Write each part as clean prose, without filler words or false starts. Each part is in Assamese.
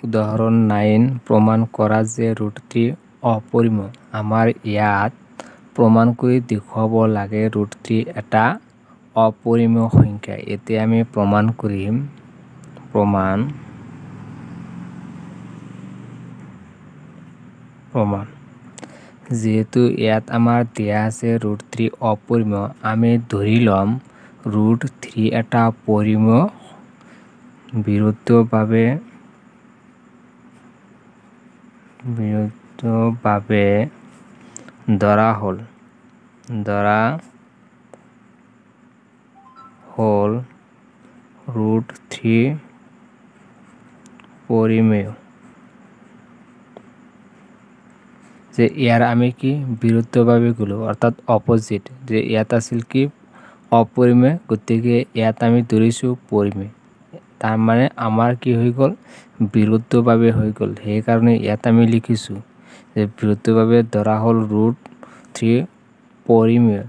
উদাহৰণ 9 প্ৰমাণ কৰা যে √3 অপৰিমেয় আমাৰ ইয়াত প্ৰমাণ কৰি দেখুৱাব লাগে √3 এটা অপৰিমেয় সংখ্যা এতিয়া আমি প্ৰমাণ কৰিম প্ৰমাণ যেহেতু ইয়াত আমাৰ দিয়া আছে √3 অপৰিমেয় আমি ধৰি লম √3 এটা পৰিমেয় বিৰুদ্ধভাৱে ধৰা হ'ল √3 পৰিমেয় যে ইয়াৰ আমি কি বিৰুদ্ধভাৱে গলো অৰ্থাৎ অপোজিট যে ইয়াত আছিল কি অপৰিমেয় গতিকে ইয়াত আমি ধৰিছো পৰিমেয় তাৰ মানে আমাৰ কি হৈ গল বিৰুদ্ধভাৱে হৈ গল সেই কাৰণে ইয়াত আমি লিখিছো যে বিৰুদ্ধভাৱে ধৰা হ'ল √3 পৰিমেয়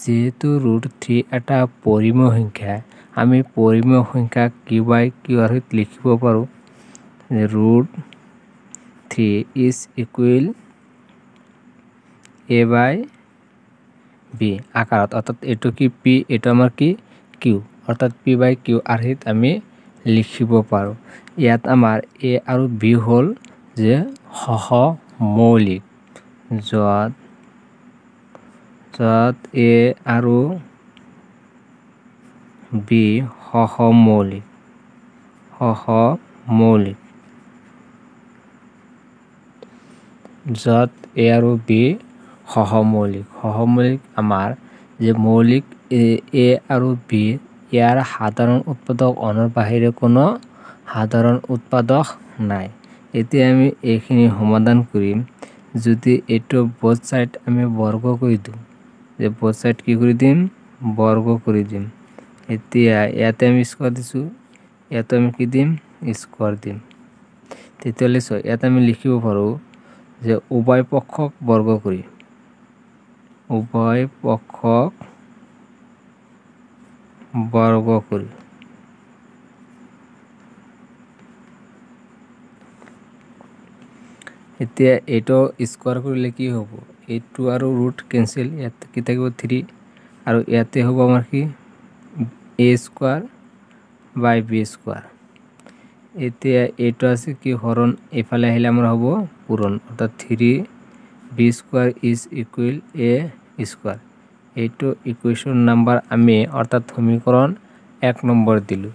যেহেতু √3 এটা পৰিমেয় সংখ্যা আমি পৰিমেয় সংখ্যা q বাই q আকাৰত লিখিব পাৰো যে √3 is equal a by b আকাৰত অৰ্থাৎ এটো কি p এটো আমাৰ কি q অৰ্থাৎ p by q আকাৰত আমি লিখিব পাৰো ইয়াত আমাৰ a আৰু b হল যে সহমৌলিক যত a আৰু b সহমৌলিক যত a আৰু b সহমৌলিক আমাৰ যে মৌলিক a আৰু b ইয়াৰ সাধাৰণ উৎপাদক অনৰ বাহিৰে কোনো সাধাৰণ উৎপাদক নাই এতিয়া আমি এইখিনি সমাধান কৰিম যদি এটো both side আমি বৰ্গ কৰি দিম যে both side কি কৰি দিম বৰ্গ কৰি দিম এতিয়া ইয়াতে আমি স্কয়াৰ দিছো ইয়াতে আমি কি দিম স্কয়াৰ দিম তেতিয়ালে ইয়াতে আমি লিখিব পাৰো যে উভয় পক্ষক বৰ্গ কৰি এতিয়া এটো স্কয়াৰ কৰিলে কি হ'ব 8 আৰু ৰুট ক্যান্সেল ইয়াত কি থাকিব 3 আৰু ইয়াতে হ'ব আমাৰ কি a square by b square এতিয়া এটো আছে কি হৰণ এফালে আহিলে আমাৰ হ'ব পূৰণ অৰ্থাৎ 3b square is equal a square এটো ইকুয়েশন নাম্বাৰ আমি অৰ্থাৎ সমীকৰণ 1 নম্বৰ দিলু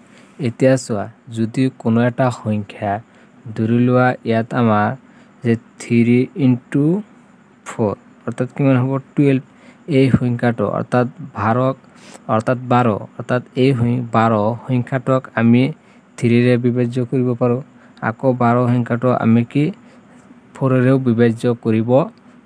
এতিয়া চোৱা যদি কোনো এটা সংখ্যা ধৰি লোৱা ইয়াত আমাৰ যে 3 into 4 অর্থাৎ কিমান হ'ব 12 এই সংখ্যাটো অর্থাৎ 12 অর্থাৎ এই 12 সংখ্যাটোক আমি 3 ৰে বিভাজ্য কৰিব পাৰো আকৌ 12 সংখ্যাটো আমি কি 4 ৰেও বিভাজ্য কৰিব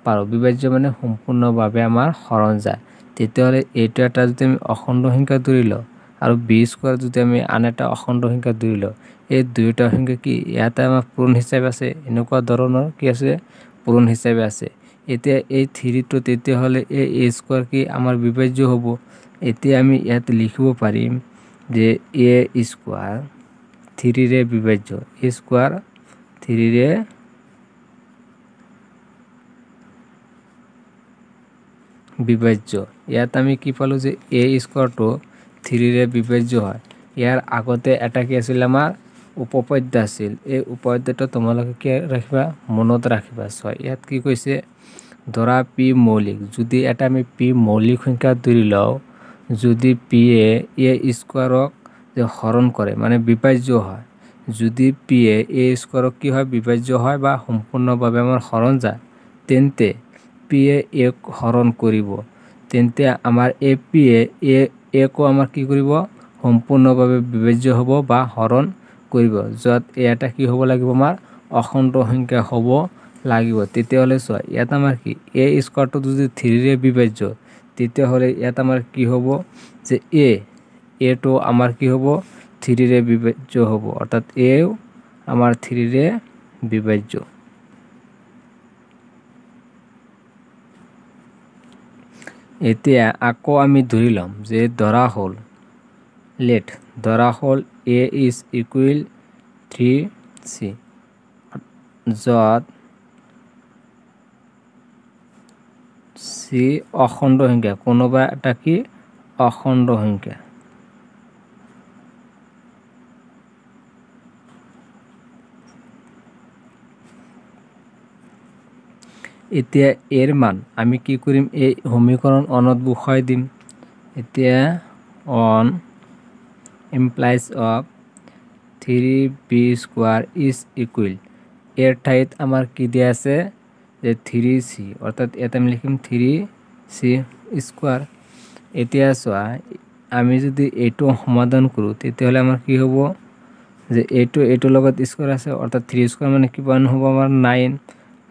পাৰো বিভাজ্য মানে সম্পূৰ্ণভাৱে আমাৰ হৰণ যায় তেতিয়ালে এইটো এটা যদি আমি অখণ্ড সংখ্যা ধৰি লও আৰু b স্কয়াৰ যদি আমি আন এটা অখণ্ড সংখ্যা ধৰি লও এই দুইটা সংখ্যা কি ইয়াতে আমাৰ পূৰণ হিচাপে আছে এনেকুৱা ধৰণৰ কি আছে পূৰণ হিচাপে আছে এতিয়া এই 3 টো তেতিয়া হলে a স্কয়াৰ কি আমাৰ বিভাজ্য হ'ব এতিয়া আমি ইয়াত লিখিব পাৰিম যে a স্কয়াৰ 3 ৰে বিভাজ্য a স্কয়াৰ 3 ৰে বিভাজ্য ইয়াত আমি কি পালো যে a স্কয়াৰ টো 3 ৰে বিভাজ্য হয় ইয়াৰ আগতে এটা কি আছিল আমাৰ উপপাদ্য আছিল এই উপপাদ্যটো তোমালোকে কি ৰাখিবা মনত ৰাখিবা সয় ইয়াত কি কৈছে ধৰা p মৌলিক যদি এটা আমি p মৌলিক সংখ্যা ধৰি লও যদি p এ a স্কয়াৰক যে হৰণ কৰে মানে বিভাজ্য হয় যদি p এ a স্কয়াৰক কি হয় বিভাজ্য হয় বা সম্পূৰ্ণভাৱে আমাৰ হৰণ যায় তেন্তে p এ a হৰণ কৰিব তেন্তে আমাৰ a p এ a কো আমাৰ কি কৰিব সম্পূৰ্ণভাৱে বিভাজ্য হ'ব বা হৰণ কৰিব যত এটা কি হ'ব লাগিব আমাৰ অখণ্ড সংখ্যা হ'ব লাগিব তেতিয়া হলে সয় ইয়াত আমাৰ কি a স্কয়াৰটো যদি 3 ৰে বিভাজ্য তেতিয়া হলে ইয়াত আমাৰ কি হ'ব যে a টো আমাৰ কি হ'ব 3 ৰে বিভাজ্য হ'ব অৰ্থাৎ a আমাৰ 3 ৰে বিভাজ্য এতিয়া আকৌ আমি ধৰি লম যে ধৰা হ'ল a is equal 3c য'ত চি অখণ্ড সংখ্যা, কোনোবা এটা কি অখণ্ড সংখ্যা। এতিয়া এর মান আমি কি কৰিম, এই সমীকৰণ অনত বহাই দিম। এতিয়া on implies of 3b² is equal, এৰ ঠাইত আমাৰ কি দিয়া আছে যে 3c, অৰ্থাৎ এটা আমি লিখিম 3c²। এতিয়া চোৱা, আমি যদি এইটো সমাধান কৰোঁ তেতিয়াহ'লে আমাৰ কি হ'ব যে এইটোৰ লগত স্কোয়াৰ আছে, অৰ্থাৎ 3² মানে কিমান হ'ব আমাৰ 9,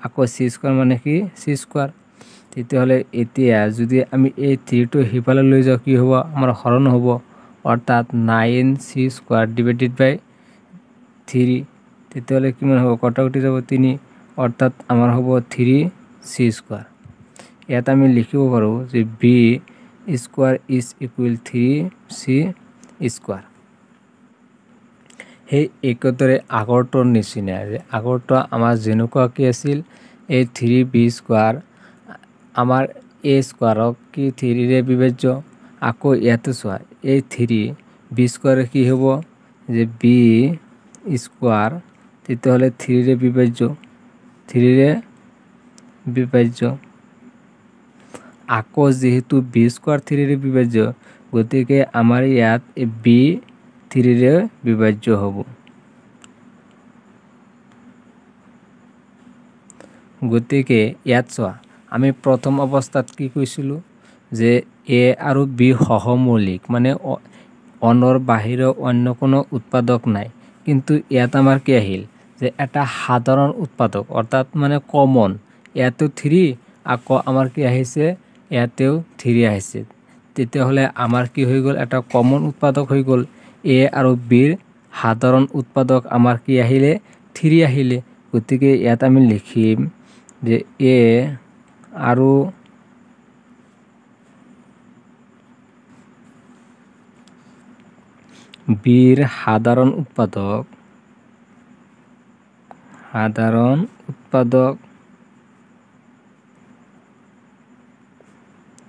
আকৌ c² মানে কি c²। তেতিয়াহ'লে এতিয়া যদি আমি এই 3টো সিফালে লৈ যাওঁ কি হ'ব, আমাৰ হৰণ হ'ব, অর্থাৎ 9c² ডিভাইডেড বাই 3। তেতিয়াহ'লে কিমান হ'ব, কটাকটি যাব 3, অর্থাৎ আমাৰ হ'ব 3c²। ইয়াত আমি লিখিব পাৰোঁ যে b² ইজ ইকুৱেল 3c²। সেই একেদৰে আগৰটোৰ নিচিনা, যে আগৰটো আমাৰ যেনেকুৱাকৈ আছিল এই 3b² আমাৰ a² কি 3ৰে বিভাজ্য। আকৌ ইয়াতে চোৱা, এই 3b² কি হ'ব যে b², তেতিয়াহ'লে 3ৰে বিভাজ্য। আকৌ যেহেতু b² 3ৰে বিভাজ্য, গতিকে আমাৰ ইয়াত b 3ৰে বিভাজ্য হ'ব। গতিকে ইয়াত চোৱা, আমি প্ৰথম অৱস্থাত কি কৈছিলোঁ যে a আৰু b সহমৌলিক, মানে অনৰ বাহিৰে অন্য কোনো উৎপাদক নাই। কিন্তু ইয়াত আমাৰ কি আহিল যে এটা সাধাৰণ উৎপাদক, অৰ্থাৎ মানে কমন, ইয়াতেও 3, আকৌ আমাৰ কি আহিছে ইয়াতেও 3 আহিছে। তেতিয়াহ'লে আমাৰ কি হৈ গ'ল, এটা কমন উৎপাদক হৈ গ'ল। a আৰু bৰ সাধাৰণ উৎপাদক আমাৰ কি আহিলে 3 আহিলে। গতিকে ইয়াত আমি লিখিম যে a আৰু bৰ সাধাৰণ উৎপাদক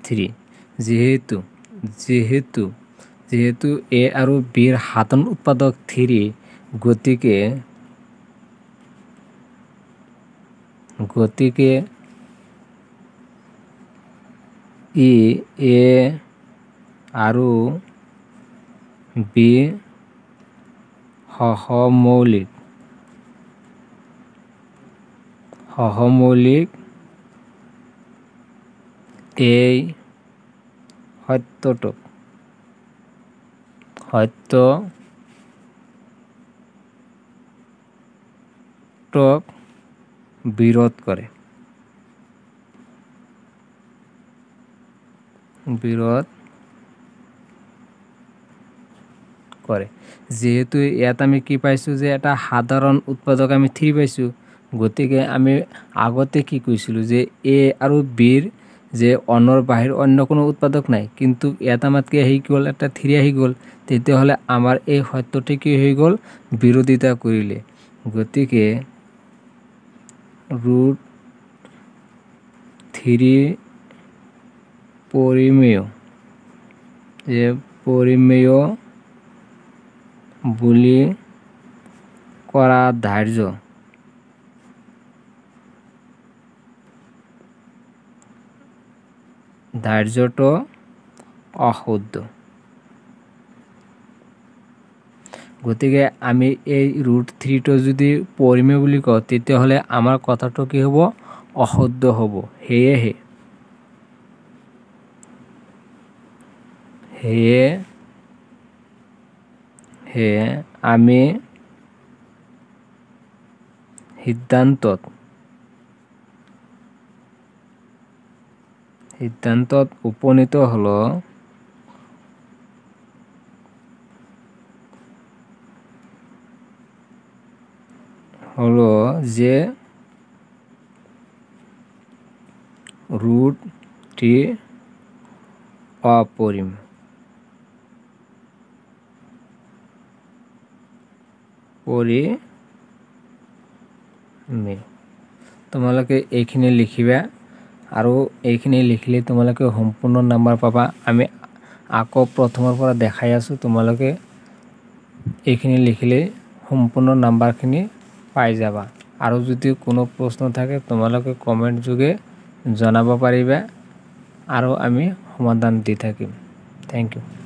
3। যেহেতু a আৰু bৰ সাধাৰণ উৎপাদক 3, গতিকে ই a আৰু b সহমৌলিক এই সত্যটোক বিৰোধ কৰে। যেহেতু ইয়াত আমি কি পাইছোঁ যে এটা সাধারণ উৎপাদক আমি 3 পাইছোঁ, গতিকে আমি আগতে কি কৈছিলোঁ যে a আৰু bৰ যে অনৰ বাহিৰ অন্য কোনো উৎপাদক নাই, কিন্তু ইয়াত আমাৰ কি আহি গ'ল, এটা 3 আহি গ'ল। তেতিয়াহ'লে আমাৰ এই সত্যটি কি হৈ গ'ল, বিৰোধিতা কৰিলে। গতিকে √3 পৰিমেয় বুলি কৰা ধাৰ্য ধাৰ্যটো অশুদ্ধ। গতিকে আমি এই √3টো যদি পৰিমেয় বুলি কওঁ, তেতিয়াহ'লে আমাৰ কথাটো কি হ'ব, অশুদ্ধ হ'ব। সেয়ে আমি সিদ্ধান্তত উপনীত হলো যে √3 অপরিমেয়। মে তোমালোকে এইখিনি লিখিবা আৰু এইখিনি লিখিলে তোমালোকে সম্পূৰ্ণ নাম্বাৰ পাবা আমি আকৌ প্ৰথমৰ পৰা দেখাই আছো তোমালোকে এইখিনি লিখিলে সম্পূৰ্ণ নাম্বাৰখিনি পাই যাবা আৰু যদি কোনো প্ৰশ্ন থাকে তোমালোকে কমেন্ট যোগে জনাব পাৰিবা আৰু আমি সমাধান দি থাকিম থ্যাংক ইউ